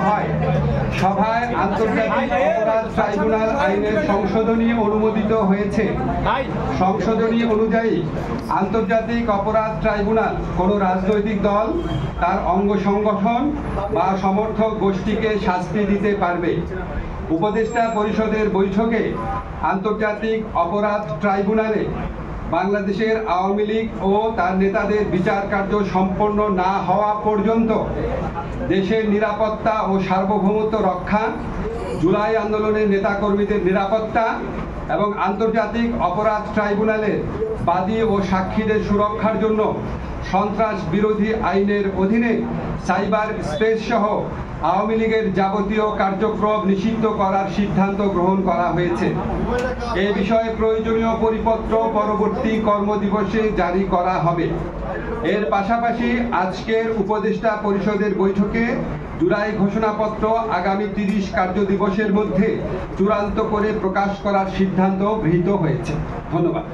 হয়, সভায় আন্তর্জাতিক অপরাধ ট্রাইব্যুনাল আইনের সংশোধনী অনুমোদিত হয়েছে। সংশোধনী অনুযায়ী আন্তর্জাতিক অপরাধ ট্রাইব্যুনাল কোনো রাজনৈতিক দল, তার অঙ্গ সংগঠন বা সমর্থক গোষ্ঠীকে শাস্তি দিতে পারবে। উপদেষ্টা পরিষদের বৈঠকে আন্তর্জাতিক অপরাধ ট্রাইব্যুনালে বাংলাদেশের আওয়ামী লীগ ও তার নেতাদের বিচার কার্য সম্পন্ন না হওয়া পর্যন্ত দেশের নিরাপত্তা ও সার্বভৌমত্ব রক্ষা, জুলাই আন্দোলনের নেতাকর্মীদের নিরাপত্তা এবং আন্তর্জাতিক অপরাধ ট্রাইব্যুনালের বাদী ও সাক্ষীদের সুরক্ষার জন্য সন্ত্রাস বিরোধী আইনের অধীনে সাইবার স্পেস সহ আওয়ামী লীগের যাবতীয় কার্যক্রম নিষিদ্ধ করার সিদ্ধান্ত গ্রহণ করা হয়েছে। এ বিষয়ে প্রয়োজনীয় পরিপত্র পরবর্তী কর্মদিবসে জারি করা হবে। এর পাশাপাশি আজকের উপদেষ্টা পরিষদের বৈঠকে জুলাই ঘোষণাপত্র আগামী 30 কার্যদিবসের মধ্যে চূড়ান্ত করে প্রকাশ করার সিদ্ধান্ত গৃহীত হয়েছে। ধন্যবাদ।